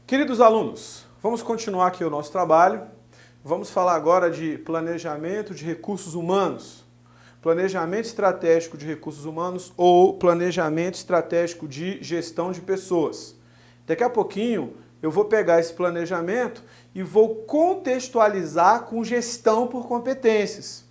Queridos alunos, vamos continuar aqui o nosso trabalho. Vamos falar agora de planejamento de recursos humanos. Planejamento estratégico de recursos humanos ou planejamento estratégico de gestão de pessoas. Daqui a pouquinho eu vou pegar esse planejamento e vou contextualizar com gestão por competências.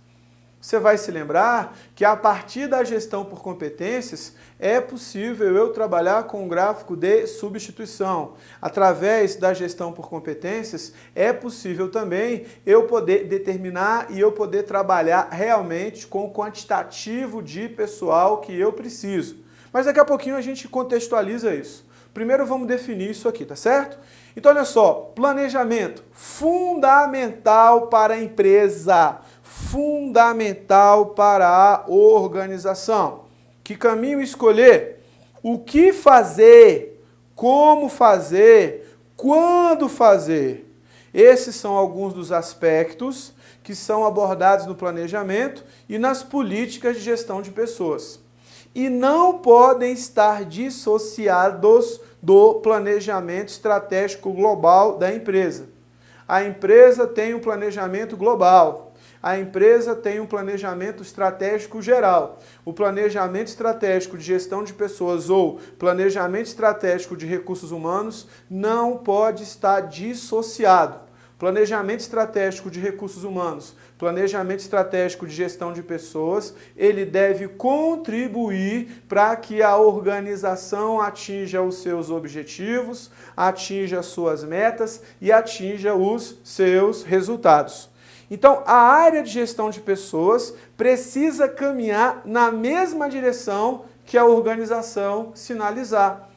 Você vai se lembrar que a partir da gestão por competências é possível eu trabalhar com um gráfico de substituição. Através da gestão por competências é possível também eu poder determinar e eu poder trabalhar realmente com o quantitativo de pessoal que eu preciso. Mas daqui a pouquinho a gente contextualiza isso. Primeiro vamos definir isso aqui, tá certo? Então olha só, planejamento fundamental para a empresa, fundamental para a organização. Que caminho escolher? O que fazer? Como fazer? Quando fazer? Esses são alguns dos aspectos que são abordados no planejamento e nas políticas de gestão de pessoas. E não podem estar dissociados do planejamento estratégico global da empresa. A empresa tem um planejamento global. A empresa tem um planejamento estratégico geral. O planejamento estratégico de gestão de pessoas ou planejamento estratégico de recursos humanos não pode estar dissociado. Planejamento estratégico de recursos humanos, planejamento estratégico de gestão de pessoas, ele deve contribuir para que a organização atinja os seus objetivos, atinja as suas metas e atinja os seus resultados. Então, a área de gestão de pessoas precisa caminhar na mesma direção que a organização sinalizar.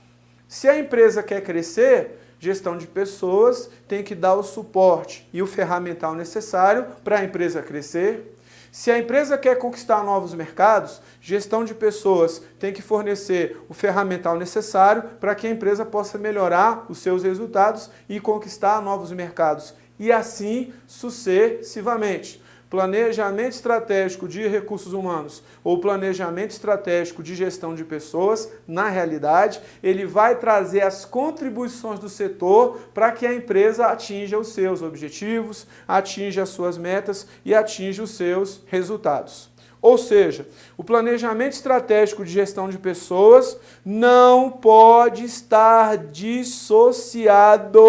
Se a empresa quer crescer, gestão de pessoas tem que dar o suporte e o ferramental necessário para a empresa crescer. Se a empresa quer conquistar novos mercados, gestão de pessoas tem que fornecer o ferramental necessário para que a empresa possa melhorar os seus resultados e conquistar novos mercados. E assim sucessivamente. Planejamento estratégico de recursos humanos ou planejamento estratégico de gestão de pessoas, na realidade, ele vai trazer as contribuições do setor para que a empresa atinja os seus objetivos, atinja as suas metas e atinja os seus resultados. Ou seja, o planejamento estratégico de gestão de pessoas não pode estar dissociado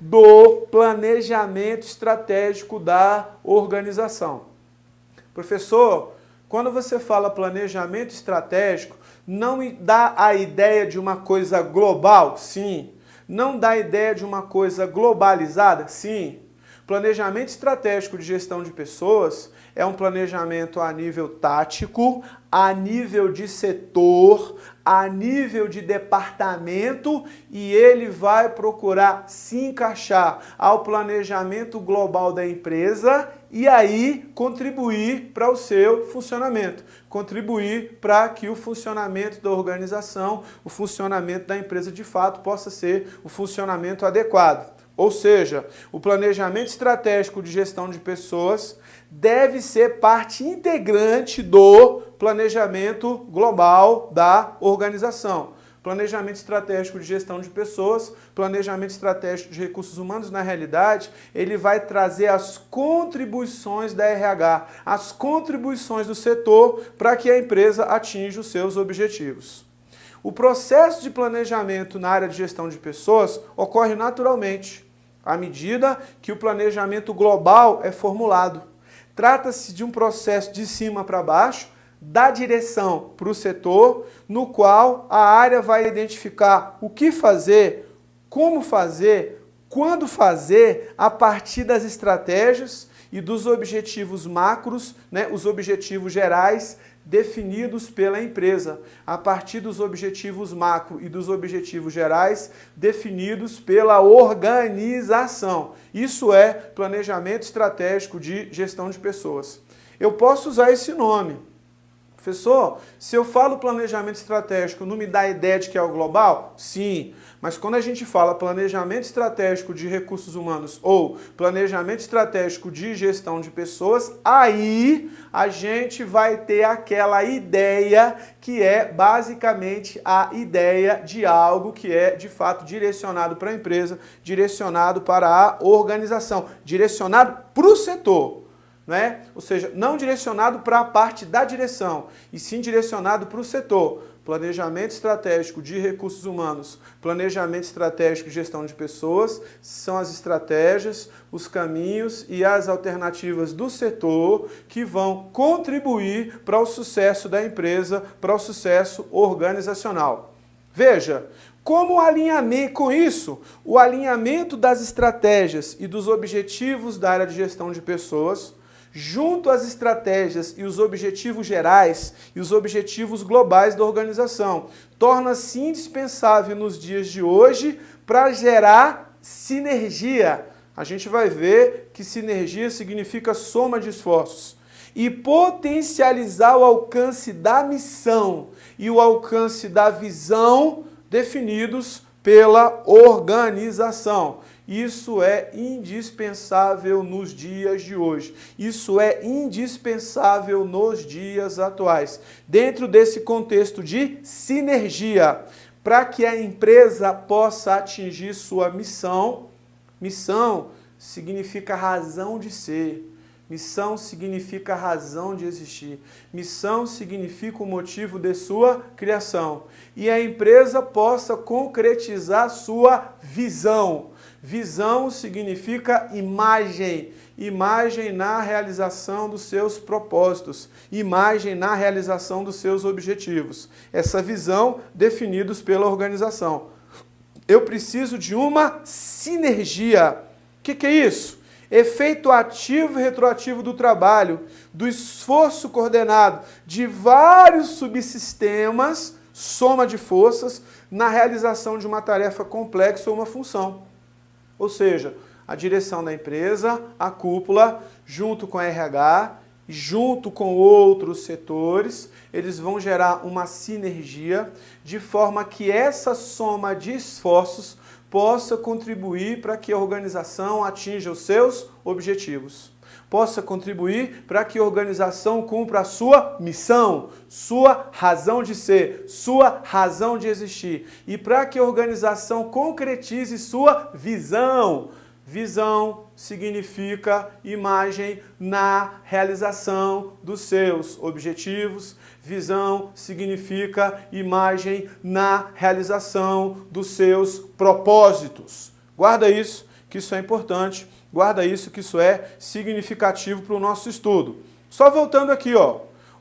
do planejamento estratégico da organização. Professor, quando você fala planejamento estratégico, não dá a ideia de uma coisa global? Sim. Não dá a ideia de uma coisa globalizada? Sim. Planejamento estratégico de gestão de pessoas é um planejamento a nível tático, a nível de setor, a nível de departamento e ele vai procurar se encaixar ao planejamento global da empresa e aí contribuir para o seu funcionamento, contribuir para que o funcionamento da organização, o funcionamento da empresa de fato possa ser o funcionamento adequado. Ou seja, o planejamento estratégico de gestão de pessoas deve ser parte integrante do planejamento global da organização. Planejamento estratégico de gestão de pessoas, planejamento estratégico de recursos humanos, na realidade, ele vai trazer as contribuições da RH, as contribuições do setor para que a empresa atinja os seus objetivos. O processo de planejamento na área de gestão de pessoas ocorre naturalmente, à medida que o planejamento global é formulado. Trata-se de um processo de cima para baixo, da direção para o setor, no qual a área vai identificar o que fazer, como fazer, quando fazer, a partir das estratégias e dos objetivos macros, os objetivos gerais definidos pela empresa, a partir dos objetivos macro e dos objetivos gerais definidos pela organização. Isso é planejamento estratégico de gestão de pessoas. Eu posso usar esse nome, Professor, se eu falo planejamento estratégico, não me dá a ideia de que é o global? Sim, mas quando a gente fala planejamento estratégico de recursos humanos ou planejamento estratégico de gestão de pessoas, aí a gente vai ter aquela ideia que é basicamente a ideia de algo que é de fato direcionado para a empresa, direcionado para a organização, direcionado para o setor. Né? Ou seja, não direcionado para a parte da direção, e sim direcionado para o setor. Planejamento estratégico de recursos humanos, planejamento estratégico de gestão de pessoas, são as estratégias, os caminhos e as alternativas do setor que vão contribuir para o sucesso da empresa, para o sucesso organizacional. Veja, como alinhamento com isso, o alinhamento das estratégias e dos objetivos da área de gestão de pessoas, junto às estratégias e os objetivos gerais e os objetivos globais da organização, torna-se indispensável nos dias de hoje para gerar sinergia. A gente vai ver que sinergia significa soma de esforços. E potencializar o alcance da missão e o alcance da visão definidos pela organização. Isso é indispensável nos dias de hoje. Isso é indispensável nos dias atuais. Dentro desse contexto de sinergia, para que a empresa possa atingir sua missão, missão significa razão de ser. Missão significa razão de existir. Missão significa o motivo de sua criação. E a empresa possa concretizar sua visão. Visão significa imagem. Imagem na realização dos seus propósitos. Imagem na realização dos seus objetivos. Essa visão definidos pela organização. Eu preciso de uma sinergia. O que é isso? Efeito ativo e retroativo do trabalho, do esforço coordenado de vários subsistemas, soma de forças, na realização de uma tarefa complexa ou uma função. Ou seja, a direção da empresa, a cúpula, junto com a RH, junto com outros setores, eles vão gerar uma sinergia de forma que essa soma de esforços possa contribuir para que a organização atinja os seus objetivos. Possa contribuir para que a organização cumpra a sua missão, sua razão de ser, sua razão de existir. E para que a organização concretize sua visão. Visão significa imagem na realização dos seus objetivos. Visão significa imagem na realização dos seus propósitos. Guarda isso, que isso é importante. Guarda isso, que isso é significativo para o nosso estudo. Só voltando aqui, ó.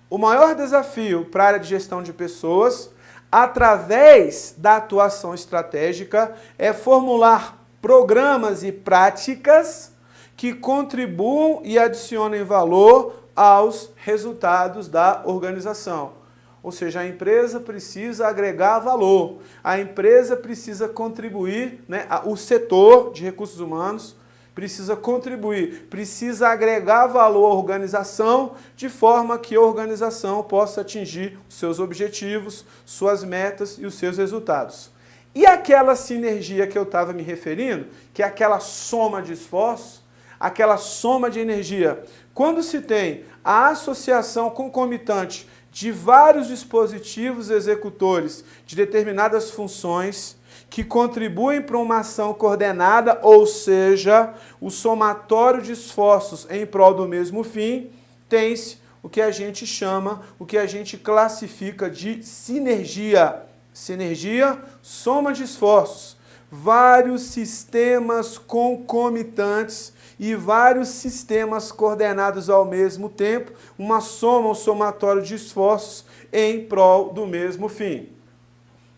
O maior desafio para a área de gestão de pessoas, através da atuação estratégica, é formular programas e práticas que contribuam e adicionem valor aos resultados da organização. Ou seja, a empresa precisa agregar valor, a empresa precisa contribuir, né, o setor de recursos humanos precisa contribuir, precisa agregar valor à organização de forma que a organização possa atingir os seus objetivos, suas metas e os seus resultados. E aquela sinergia que eu estava me referindo, que é aquela soma de esforços, aquela soma de energia, quando se tem a associação concomitante de vários dispositivos executores de determinadas funções que contribuem para uma ação coordenada, ou seja, o somatório de esforços em prol do mesmo fim, tem-se o que a gente chama, o que a gente classifica de sinergia. Sinergia, soma de esforços, vários sistemas concomitantes e vários sistemas coordenados ao mesmo tempo, uma soma, um somatório de esforços em prol do mesmo fim.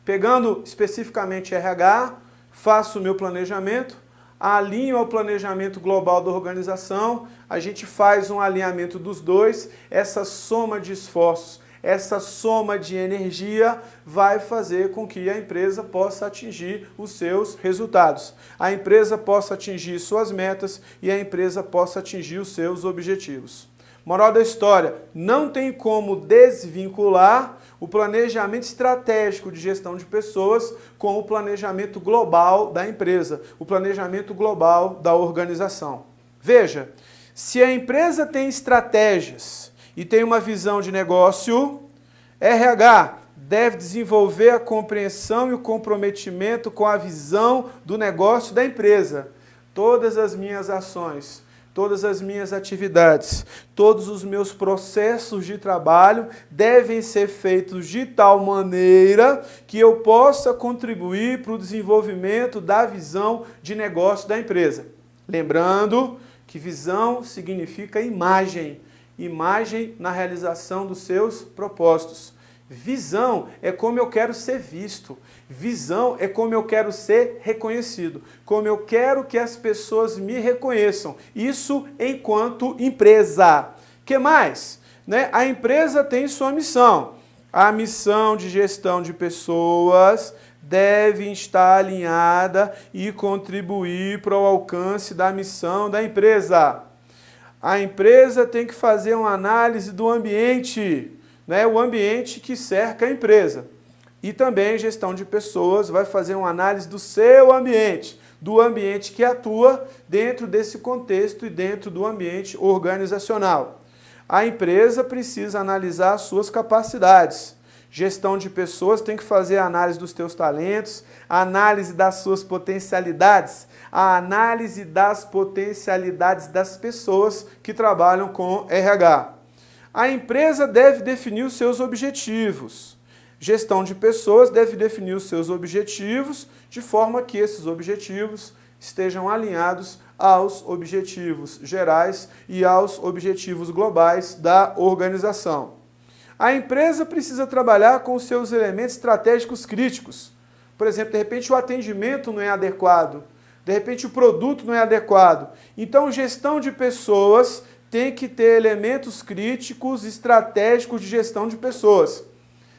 Pegando especificamente RH, faço o meu planejamento, alinho ao planejamento global da organização, a gente faz um alinhamento dos dois, essa soma de esforços, essa soma de energia vai fazer com que a empresa possa atingir os seus resultados, a empresa possa atingir suas metas e a empresa possa atingir os seus objetivos. Moral da história, não tem como desvincular o planejamento estratégico de gestão de pessoas com o planejamento global da empresa, o planejamento global da organização. Veja, se a empresa tem estratégias e tem uma visão de negócio, RH deve desenvolver a compreensão e o comprometimento com a visão do negócio da empresa. Todas as minhas ações, todas as minhas atividades, todos os meus processos de trabalho devem ser feitos de tal maneira que eu possa contribuir para o desenvolvimento da visão de negócio da empresa. Lembrando que visão significa imagem, imagem na realização dos seus propósitos. Visão é como eu quero ser visto. Visão é como eu quero ser reconhecido. Como eu quero que as pessoas me reconheçam. Isso enquanto empresa. Que mais? A empresa tem sua missão. A missão de gestão de pessoas deve estar alinhada e contribuir para o alcance da missão da empresa. A empresa tem que fazer uma análise do ambiente, o ambiente que cerca a empresa. E também gestão de pessoas vai fazer uma análise do seu ambiente, do ambiente que atua dentro desse contexto e dentro do ambiente organizacional. A empresa precisa analisar as suas capacidades. Gestão de pessoas tem que fazer a análise dos teus talentos, a análise das suas potencialidades, a análise das potencialidades das pessoas que trabalham com RH. A empresa deve definir os seus objetivos. Gestão de pessoas deve definir os seus objetivos de forma que esses objetivos estejam alinhados aos objetivos gerais e aos objetivos globais da organização. A empresa precisa trabalhar com os seus elementos estratégicos críticos. Por exemplo, de repente o atendimento não é adequado, de repente o produto não é adequado. Então, gestão de pessoas tem que ter elementos críticos estratégicos de gestão de pessoas.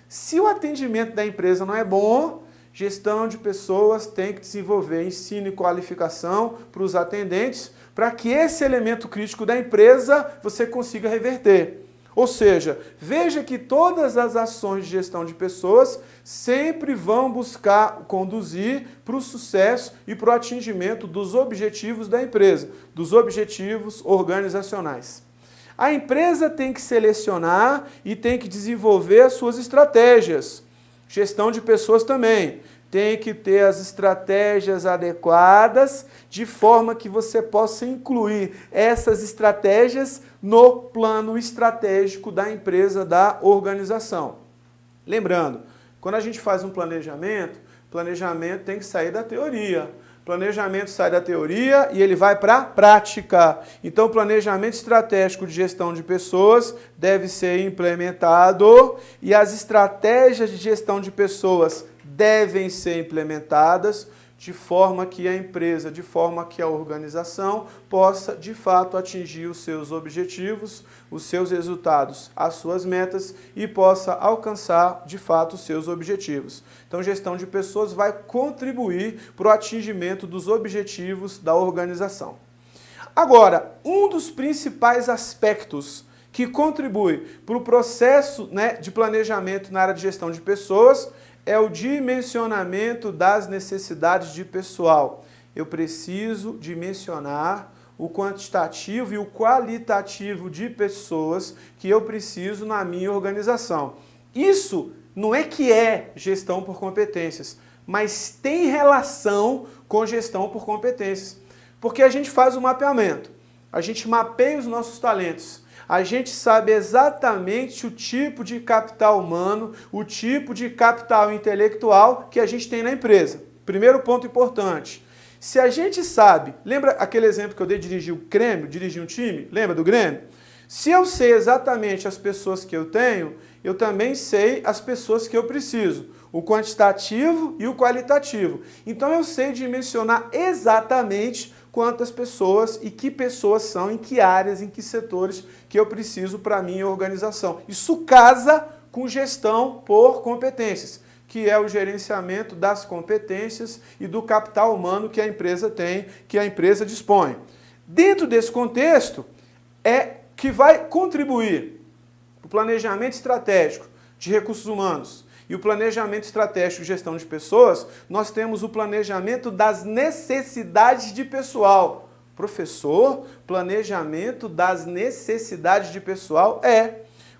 Se o atendimento da empresa não é bom, gestão de pessoas tem que desenvolver ensino e qualificação para os atendentes, para que esse elemento crítico da empresa você consiga reverter. Ou seja, veja que todas as ações de gestão de pessoas sempre vão buscar conduzir para o sucesso e para o atingimento dos objetivos da empresa, dos objetivos organizacionais. A empresa tem que selecionar e tem que desenvolver as suas estratégias. Gestão de pessoas também. Tem que ter as estratégias adequadas de forma que você possa incluir essas estratégias no plano estratégico da empresa, da organização. Lembrando, quando a gente faz um planejamento tem que sair da teoria. Planejamento sai da teoria e ele vai para a prática. Então, o planejamento estratégico de gestão de pessoas deve ser implementado e as estratégias de gestão de pessoas devem ser implementadas de forma que a empresa, de forma que a organização possa, de fato, atingir os seus objetivos, os seus resultados, as suas metas e possa alcançar, de fato, os seus objetivos. Então, gestão de pessoas vai contribuir para o atingimento dos objetivos da organização. Agora, um dos principais aspectos que contribui para o processo de planejamento na área de gestão de pessoas é o dimensionamento das necessidades de pessoal. Eu preciso dimensionar o quantitativo e o qualitativo de pessoas que eu preciso na minha organização. Isso não é que é gestão por competências, mas tem relação com gestão por competências. Porque a gente faz o mapeamento, a gente mapeia os nossos talentos, a gente sabe exatamente o tipo de capital humano, o tipo de capital intelectual que a gente tem na empresa. Primeiro ponto importante. Se a gente sabe, lembra aquele exemplo que eu dei de dirigir o Grêmio, dirigir um time? Lembra do Grêmio? Se eu sei exatamente as pessoas que eu tenho, eu também sei as pessoas que eu preciso. O quantitativo e o qualitativo. Então eu sei dimensionar exatamente quantas pessoas e que pessoas são, em que áreas, em que setores que eu preciso para a minha organização. Isso casa com gestão por competências, que é o gerenciamento das competências e do capital humano que a empresa tem, que a empresa dispõe. Dentro desse contexto, é que vai contribuir para o planejamento estratégico de recursos humanos e o planejamento estratégico de gestão de pessoas, nós temos o planejamento das necessidades de pessoal. Professor, planejamento das necessidades de pessoal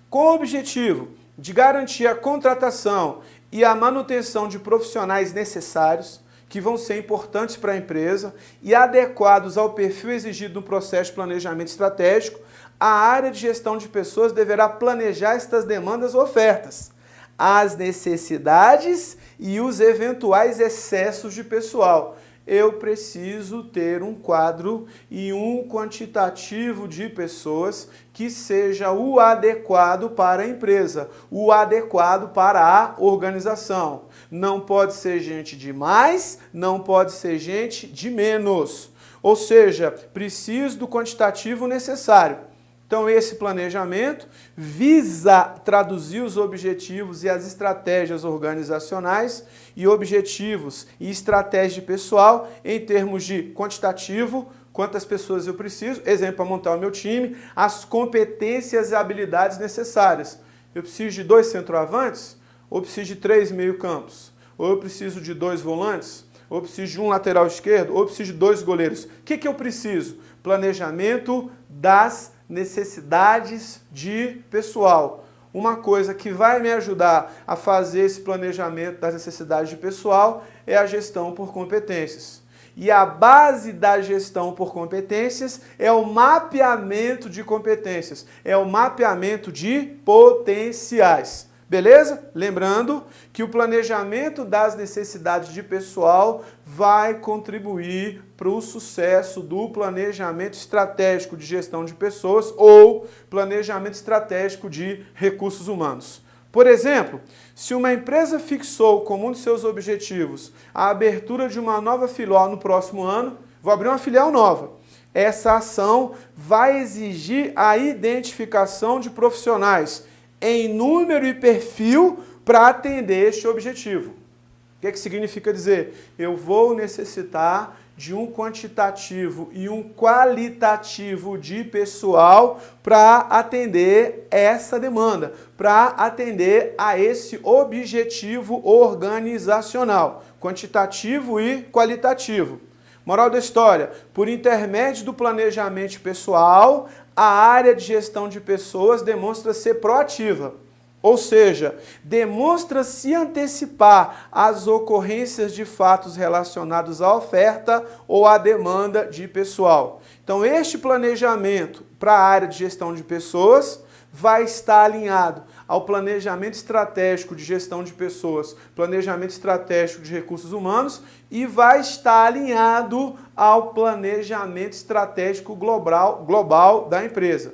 com o objetivo de garantir a contratação e a manutenção de profissionais necessários, que vão ser importantes para a empresa e adequados ao perfil exigido no processo de planejamento estratégico, a área de gestão de pessoas deverá planejar estas demandas ou ofertas, as necessidades e os eventuais excessos de pessoal. Eu preciso ter um quadro e um quantitativo de pessoas que seja o adequado para a empresa, o adequado para a organização. Não pode ser gente de mais, não pode ser gente de menos. Ou seja, preciso do quantitativo necessário. Então, esse planejamento visa traduzir os objetivos e as estratégias organizacionais e objetivos e estratégia pessoal em termos de quantitativo, quantas pessoas eu preciso, exemplo, para montar o meu time, as competências e habilidades necessárias. Eu preciso de 2 centroavantes, ou preciso de 3 meio-campos, ou eu preciso de 2 volantes, ou eu preciso de um lateral esquerdo, ou eu preciso de 2 goleiros. O que eu preciso? Planejamento das necessidades de pessoal. Uma coisa que vai me ajudar a fazer esse planejamento das necessidades de pessoal é a gestão por competências. E a base da gestão por competências é o mapeamento de competências, é o mapeamento de potenciais. Beleza? Lembrando que o planejamento das necessidades de pessoal vai contribuir para o sucesso do planejamento estratégico de gestão de pessoas ou planejamento estratégico de recursos humanos. Por exemplo, se uma empresa fixou como um de seus objetivos a abertura de uma nova filial no próximo ano, vou abrir uma filial nova. Essa ação vai exigir a identificação de profissionais em número e perfil para atender este objetivo. O que significa dizer? Eu vou necessitar de um quantitativo e um qualitativo de pessoal para atender essa demanda, para atender a esse objetivo organizacional, quantitativo e qualitativo. Moral da história, por intermédio do planejamento pessoal, a área de gestão de pessoas demonstra ser proativa, ou seja, demonstra se antecipar às ocorrências de fatos relacionados à oferta ou à demanda de pessoal. Então, este planejamento para a área de gestão de pessoas vai estar alinhado ao planejamento estratégico de gestão de pessoas, planejamento estratégico de recursos humanos e vai estar alinhado ao planejamento estratégico global da empresa.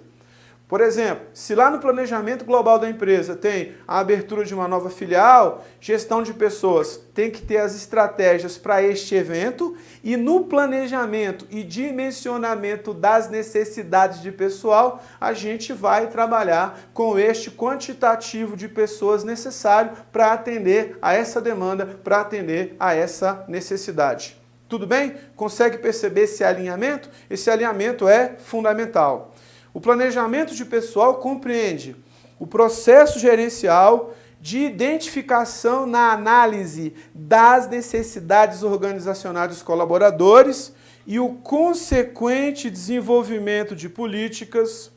Por exemplo, se lá no planejamento global da empresa tem a abertura de uma nova filial, gestão de pessoas tem que ter as estratégias para este evento e no planejamento e dimensionamento das necessidades de pessoal, a gente vai trabalhar com este quantitativo de pessoas necessário para atender a essa demanda, para atender a essa necessidade. Tudo bem? Consegue perceber esse alinhamento? Esse alinhamento é fundamental. O planejamento de pessoal compreende o processo gerencial de identificação na análise das necessidades organizacionais dos colaboradores e o consequente desenvolvimento de políticas,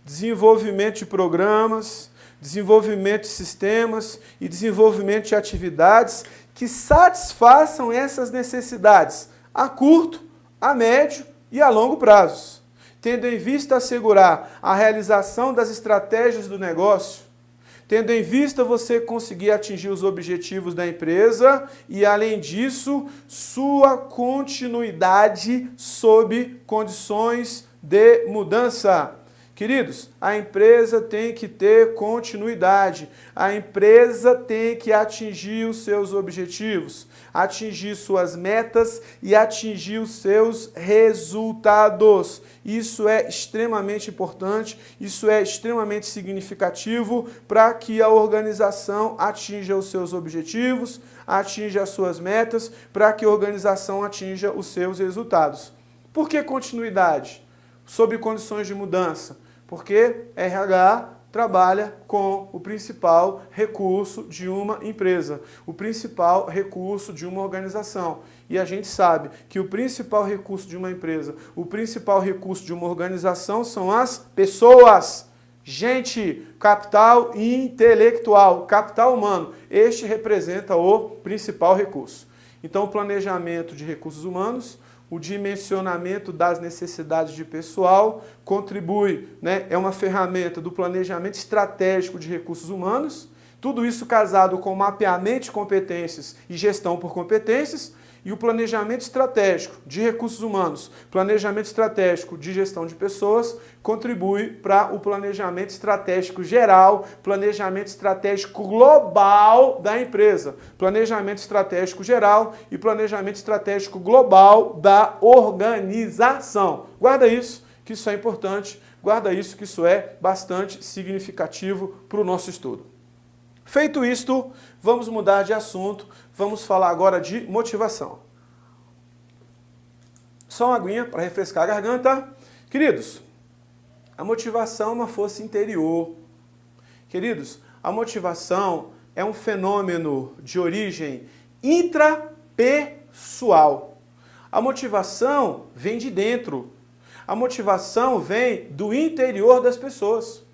desenvolvimento de programas, desenvolvimento de sistemas e desenvolvimento de atividades que satisfaçam essas necessidades a curto, a médio e a longo prazos, tendo em vista assegurar a realização das estratégias do negócio, tendo em vista você conseguir atingir os objetivos da empresa e, além disso, sua continuidade sob condições de mudança. Queridos, a empresa tem que ter continuidade, a empresa tem que atingir os seus objetivos, atingir suas metas e atingir os seus resultados. Isso é extremamente importante, isso é extremamente significativo para que a organização atinja os seus objetivos, atinja as suas metas, para que a organização atinja os seus resultados. Por que continuidade? Sob condições de mudança. Porque RH trabalha com o principal recurso de uma empresa, o principal recurso de uma organização. E a gente sabe que o principal recurso de uma empresa, o principal recurso de uma organização são as pessoas. Gente, capital intelectual, capital humano, este representa o principal recurso. Então, o planejamento de recursos humanos, o dimensionamento das necessidades de pessoal contribui, né? É uma ferramenta do planejamento estratégico de recursos humanos, tudo isso casado com mapeamento de competências e gestão por competências, e o planejamento estratégico de recursos humanos, planejamento estratégico de gestão de pessoas, contribui para o planejamento estratégico geral, planejamento estratégico global da empresa, planejamento estratégico geral e planejamento estratégico global da organização. Guarda isso, que isso é importante, guarda isso, que isso é bastante significativo para o nosso estudo. Feito isto, vamos mudar de assunto, vamos falar agora de motivação. Só uma aguinha para refrescar a garganta. Queridos, a motivação é uma força interior. Queridos, a motivação é um fenômeno de origem intrapessoal. A motivação vem de dentro. A motivação vem do interior das pessoas.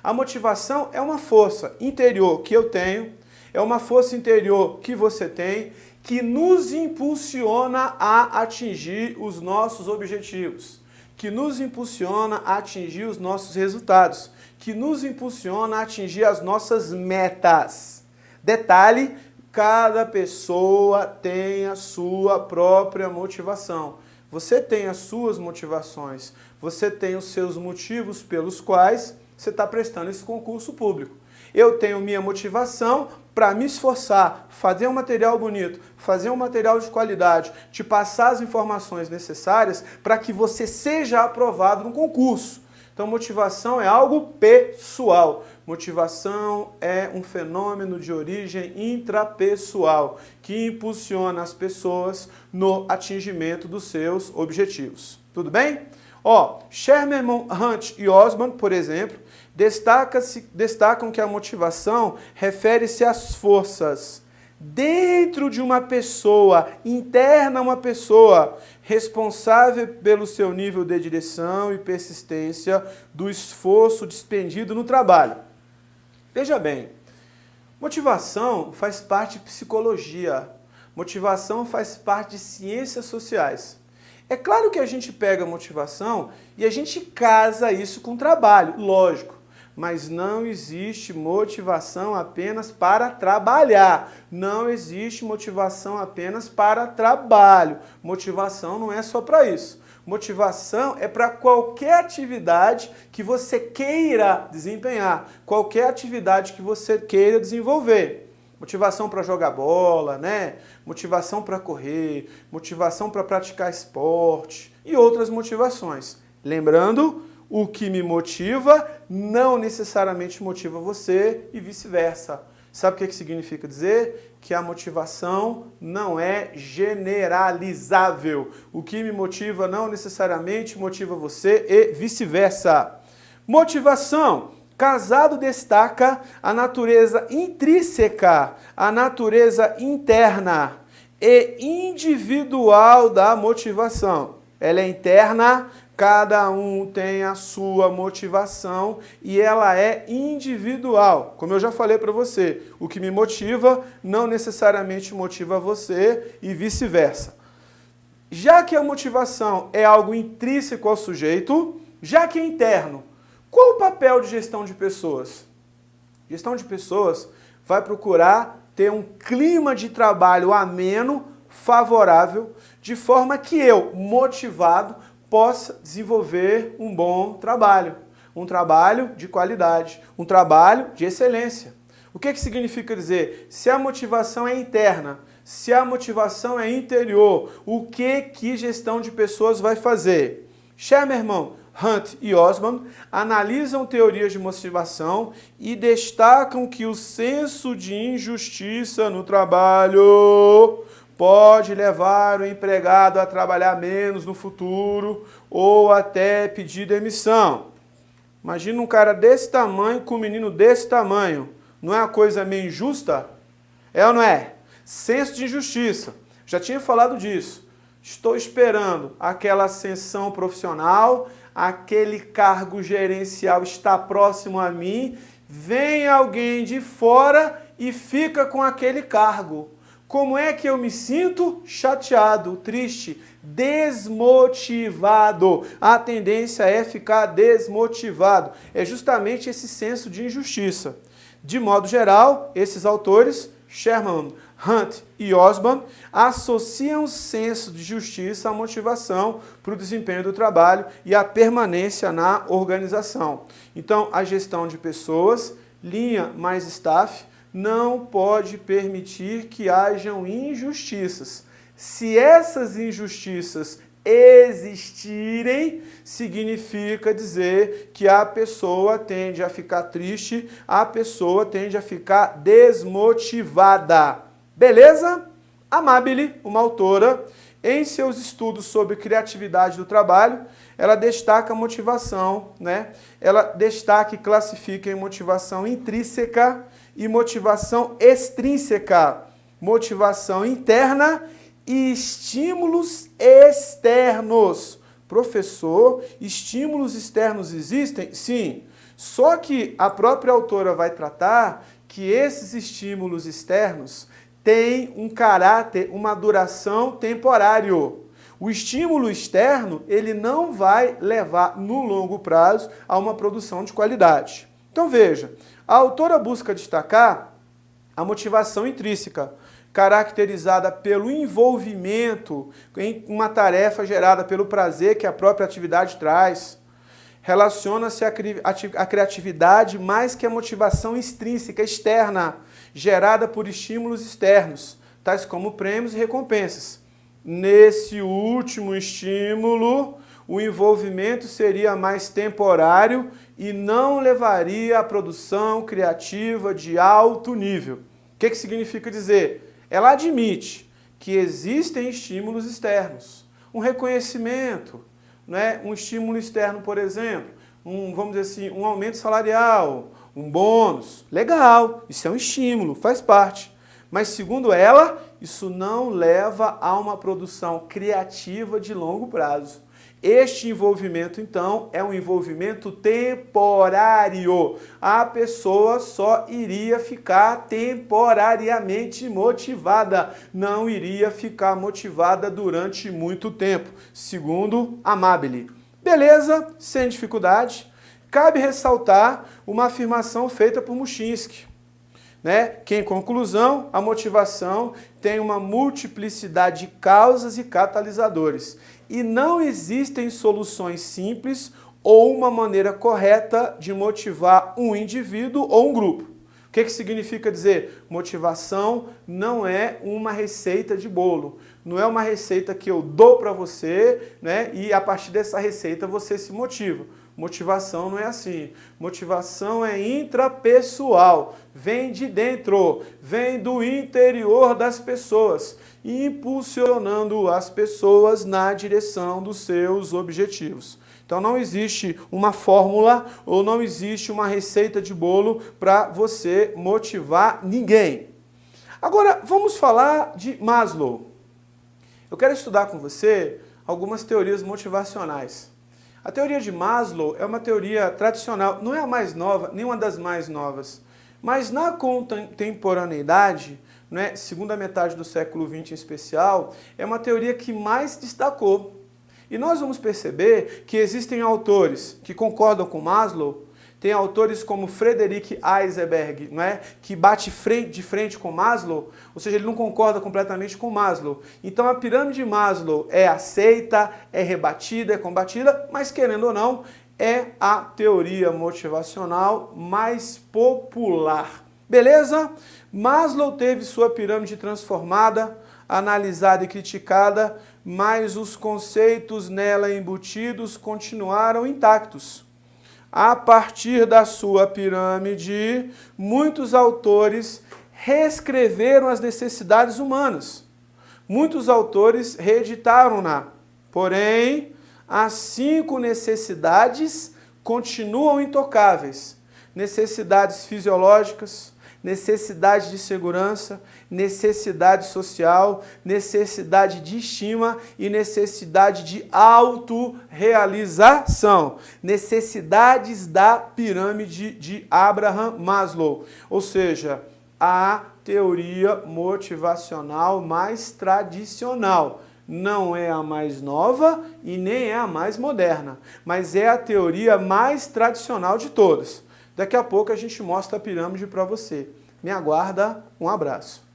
A motivação é uma força interior que eu tenho, é uma força interior que você tem, que nos impulsiona a atingir os nossos objetivos, que nos impulsiona a atingir os nossos resultados, que nos impulsiona a atingir as nossas metas. Detalhe, cada pessoa tem a sua própria motivação. Você tem as suas motivações, você tem os seus motivos pelos quais você está prestando esse concurso público. Eu tenho minha motivação para me esforçar, fazer um material bonito, fazer um material de qualidade, te passar as informações necessárias para que você seja aprovado no concurso. Então, motivação é algo pessoal. Motivação é um fenômeno de origem intrapessoal que impulsiona as pessoas no atingimento dos seus objetivos. Tudo bem? Sherman, Hunt e Osborne, por exemplo, destacam que a motivação refere-se às forças dentro de uma pessoa, interna a uma pessoa, responsável pelo seu nível de direção e persistência do esforço despendido no trabalho. Veja bem, motivação faz parte de psicologia, motivação faz parte de ciências sociais. É claro que a gente pega a motivação e a gente casa isso com o trabalho, lógico. Mas não existe motivação apenas para trabalhar. Não existe motivação apenas para trabalho. Motivação não é só para isso. Motivação é para qualquer atividade que você queira desempenhar, qualquer atividade que você queira desenvolver. Motivação para jogar bola, né? Motivação para correr, motivação para praticar esporte e outras motivações. Lembrando, o que me motiva não necessariamente motiva você e vice-versa. Sabe o que significa dizer? Que a motivação não é generalizável. O que me motiva não necessariamente motiva você e vice-versa. Motivação. Casado destaca a natureza intrínseca, a natureza interna e individual da motivação. Ela é interna, cada um tem a sua motivação e ela é individual. Como eu já falei para você, o que me motiva não necessariamente motiva você e vice-versa. Já que a motivação é algo intrínseco ao sujeito, já que é interno, qual o papel de gestão de pessoas? Gestão de pessoas vai procurar ter um clima de trabalho ameno, favorável, de forma que eu, motivado, possa desenvolver um bom trabalho. Um trabalho de qualidade, um trabalho de excelência. O que significa dizer? Se a motivação é interna, se a motivação é interior, o que gestão de pessoas vai fazer? Sherman, Hunt e Osborne analisam teorias de motivação e destacam que o senso de injustiça no trabalho pode levar o empregado a trabalhar menos no futuro ou até pedir demissão. Imagina um cara desse tamanho com um menino desse tamanho. Não é uma coisa meio injusta? É ou não é? Senso de injustiça. Já tinha falado disso. Estou esperando aquela ascensão profissional, aquele cargo gerencial está próximo a mim, vem alguém de fora e fica com aquele cargo. Como é que eu me sinto? Chateado, triste, desmotivado. A tendência é ficar desmotivado. É justamente esse senso de injustiça. De modo geral, esses autores, Sherman, Hunt e Osborne, associam o senso de justiça à motivação para o desempenho do trabalho e à permanência na organização. Então, a gestão de pessoas, linha mais staff, não pode permitir que hajam injustiças. Se essas injustiças existirem, significa dizer que a pessoa tende a ficar triste, a pessoa tende a ficar desmotivada. Beleza? Amabile, uma autora, em seus estudos sobre criatividade do trabalho, ela destaca a motivação, né? Ela destaca e classifica em motivação intrínseca e motivação extrínseca, motivação interna e estímulos externos. Professor, estímulos externos existem? Sim. Só que a própria autora vai tratar que esses estímulos externos têm um caráter, uma duração temporário. O estímulo externo, ele não vai levar no longo prazo a uma produção de qualidade. Então veja, a autora busca destacar a motivação intrínseca, caracterizada pelo envolvimento em uma tarefa gerada pelo prazer que a própria atividade traz. Relaciona-se à criatividade mais que a motivação extrínseca, externa, gerada por estímulos externos, tais como prêmios e recompensas. Nesse último estímulo, o envolvimento seria mais temporário e não levaria à produção criativa de alto nível. O que significa dizer? Ela admite que existem estímulos externos, um reconhecimento, né? Um estímulo externo, por exemplo, vamos dizer assim, um aumento salarial, um bônus. Legal, isso é um estímulo, faz parte. Mas, segundo ela, isso não leva a uma produção criativa de longo prazo. Este envolvimento, então, é um envolvimento temporário. A pessoa só iria ficar temporariamente motivada, não iria ficar motivada durante muito tempo, segundo Amabile. Beleza? Sem dificuldade. Cabe ressaltar uma afirmação feita por Muschinsky, né? Que, em conclusão, a motivação tem uma multiplicidade de causas e catalisadores. E não existem soluções simples ou uma maneira correta de motivar um indivíduo ou um grupo. O que significa dizer? Motivação não é uma receita de bolo. Não é uma receita que eu dou para você, né? E a partir dessa receita você se motiva. Motivação não é assim. Motivação é intrapessoal, vem de dentro, vem do interior das pessoas, impulsionando as pessoas na direção dos seus objetivos. Então não existe uma fórmula ou não existe uma receita de bolo para você motivar ninguém. Agora vamos falar de Maslow. Eu quero estudar com você algumas teorias motivacionais. A teoria de Maslow é uma teoria tradicional, não é a mais nova, nem uma das mais novas, mas na contemporaneidade, né, segunda metade do século XX em especial, é uma teoria que mais destacou. E nós vamos perceber que existem autores que concordam com Maslow, tem autores como Frederick Heisenberg, né, que bate de frente com Maslow, ou seja, ele não concorda completamente com Maslow. Então a pirâmide de Maslow é aceita, é rebatida, é combatida, mas querendo ou não, é a teoria motivacional mais popular. Beleza? Maslow teve sua pirâmide transformada, analisada e criticada, mas os conceitos nela embutidos continuaram intactos. A partir da sua pirâmide, muitos autores reescreveram as necessidades humanas. Muitos autores reeditaram-na. Porém, as 5 necessidades continuam intocáveis. Necessidades fisiológicas, necessidade de segurança, necessidade social, necessidade de estima e necessidade de autorrealização. Necessidades da pirâmide de Abraham Maslow. Ou seja, a teoria motivacional mais tradicional. Não é a mais nova e nem é a mais moderna, mas é a teoria mais tradicional de todas. Daqui a pouco a gente mostra a pirâmide para você. Me aguarda, um abraço.